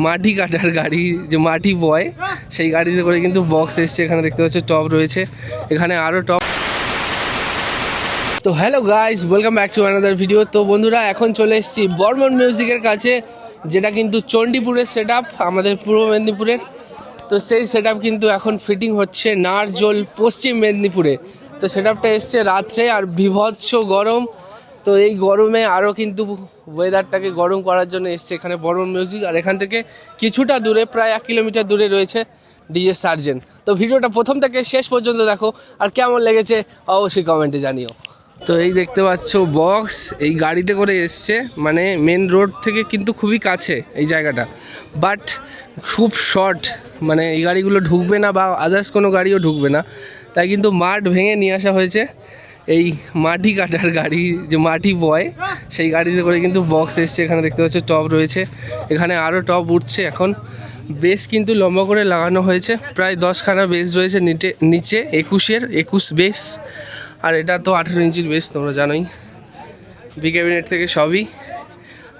মাটি কাটার গাড়ি, যে মাটি বয় সেই গাড়িতে করে কিন্তু বক্স এসছে। এখানে দেখতে পাচ্ছ টপ রয়েছে, এখানে আরও টপ। তো hello guys, welcome back to another video. তো বন্ধুরা, এখন চলে এসেছি বর্মন মিউজিকের কাছে, যেটা কিন্তু চণ্ডীপুরের সেট আপ, আমাদের পূর্ব মেদিনীপুরের। তো সেই সেট আপ কিন্তু এখন ফিটিং হচ্ছে নারজোল, পশ্চিম মেদিনীপুরে। তো সেট আপটা এসছে রাত্রে, আর বিভৎস গরম। তো এই গরমে আরও কিন্তু ওয়েদারটাকে গরম করার জন্য এসছে এখানে বর্মন মিউজিক। আর এখান থেকে কিছুটা দূরে, প্রায় 1 কিলোমিটার দূরে রয়েছে ডিজে সার্জেন। তো ভিডিওটা প্রথম থেকে শেষ পর্যন্ত দেখো, আর কেমন লেগেছে অবশ্যই কমেন্টে জানিও। তো এই দেখতে পাচ্ছ বক্স, এই গাড়িতে করে এসছে, মানে মেন রোড থেকে কিন্তু খুবই কাছে এই জায়গাটা, বাট খুব শর্ট, মানে এই গাড়িগুলো ঢুকবে না বা আদার্স কোনো গাড়িও ঢুকবে না। তাই কিন্তু মাঠ ভেঙে নিয়ে আসা হয়েছে এই মাটি কাটার গাড়ি, যে মাটি বয় সেই গাড়িতে করে কিন্তু বক্স এসছে। এখানে দেখতে পাচ্ছ টপ রয়েছে, এখানে আরও টপ উঠছে। এখন বেস কিন্তু লম্বা করে লাগানো হয়েছে, প্রায় 10খানা বেস রয়েছে নিচে 21 বেস। আর এটা তো 18 ইঞ্চির বেস, তোমরা জানোই। বি ক্যাবিনেট থেকে সবই।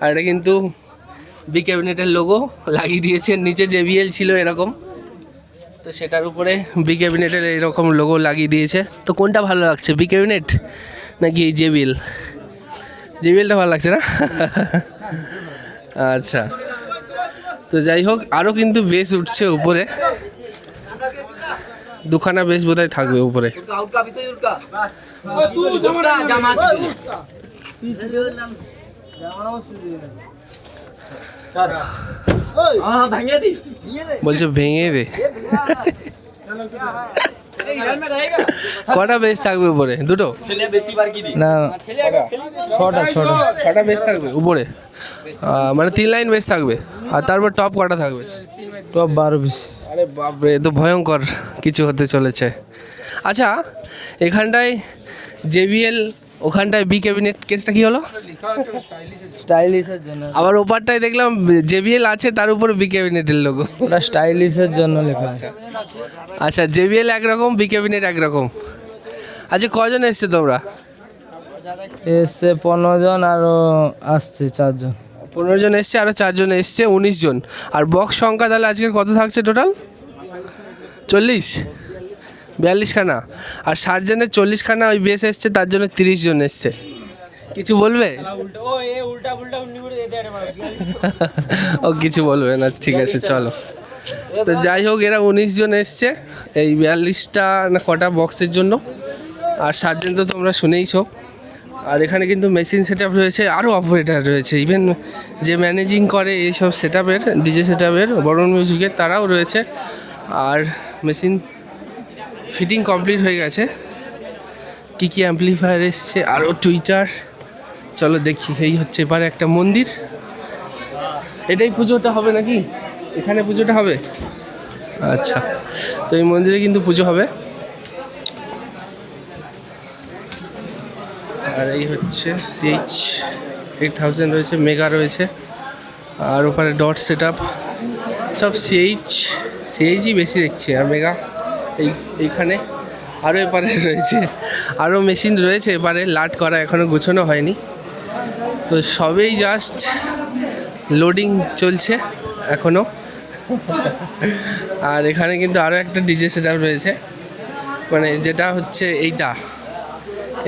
আর এটা কিন্তু বি ক্যাবিনেটের লোগো লাগিয়ে দিয়েছে, নিচে JBL ছিল এরকম, তো সেটার উপরে বি ক্যাবিনেটের এরকম লোগো লাগিয়ে দিয়েছে। তো কোনটা ভালো লাগছে, বি ক্যাবিনেট নাকি JBL? JBLটা ভালো লাগছে না? আচ্ছা, তো যাই হোক, আরও কিন্তু বেস উঠছে উপরে, 2খানা বেস বোধহয় থাকবে উপরে। বলছে ভেঙে দে। কটা বেস থাকবে উপরে? দুটো না, 6টা বেস থাকবে উপরে, মানে 3 লাইন বেস থাকবে। আর তারপর টপ কটা থাকবে? Top 12 piece. আরে বাপরে, তো ভয়ঙ্কর কিছু হতে চলেছে। আচ্ছা, এখানটায় JBL, ওখানটায় বি ক্যাবিনেট, কেসটা কি হলো? স্টাইলিশের জন্য। আবার ওপারটায় দেখলাম JBL আছে, তার উপরে বি ক্যাবিনেটের লোগো। ওটা স্টাইলিশের জন্য লেখা আছে। আচ্ছা, JBL একরকম, বি ক্যাবিনেট একরকম। আচ্ছা, কজন এসছে তোমরা? এসছে 15 জন, আরও আসছে 4 জন। 15 জন এসছে, আরও 4 জন এসছে, 19 জন। আর বক্স সংখ্যা তাহলে আজকের কত থাকছে টোটাল? 42খানা। আর সার্জেনের 40খানা ওই বেস এসছে, তার জন্য 30 জন এসছে। কিছু বলবে? ও কিছু বলবে না, ঠিক আছে চলো। তো যাই হোক, এরা 19 জন এসছে এই 42টা না কটা বক্সের জন্য। আর সার্জেন তো তোমরা শুনেইছো। আর এখানে কিন্তু মেশিন সেট আপ রয়েছে, আরও অপারেটার রয়েছে, ইভেন যে ম্যানেজিং করে এইসব সেট আপের, ডিজে সেট আপের, বর্মন মিউজিকের, তারাও রয়েছে। আর মেশিন ফিটিং কমপ্লিট হয়ে গেছে। কী কী অ্যাম্পলিফায়ার এসছে, আরও টুইটার। চলো দেখি। এই হচ্ছে এবারে একটা মন্দির, এটাই পুজোটা হবে নাকি? এখানে পুজোটা হবে? আচ্ছা, তো এই মন্দিরে কিন্তু পুজো হবে। আর এই হচ্ছে CH-8000 রয়েছে, মেগা রয়েছে, আর ওখানে ডট সেট আপ, সব CHই বেশি দেখছি, আর মেগা এইখানে। আরও এপারে রয়েছে, আরও মেশিন রয়েছে এপারে, লাট করা এখনও গুছানো হয়নি। তো সবেই জাস্ট লোডিং চলছে এখনও। আর এখানে কিন্তু আরও একটা ডিজে সেট আপ রয়েছে, মানে যেটা হচ্ছে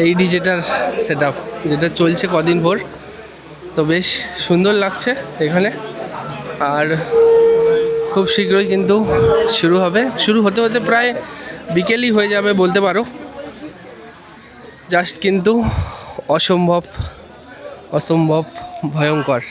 এই ডিজেটার সেট আপ, যেটা চলছে কদিন ভোর। তো বেশ সুন্দর লাগছে এখানে। আর খুব শীঘ্রই কিন্তু শুরু হতে হতে প্রায় বিকেলই হয়ে যাবে বলতে পারো। জাস্ট কিন্তু অসম্ভব ভয়ঙ্কর।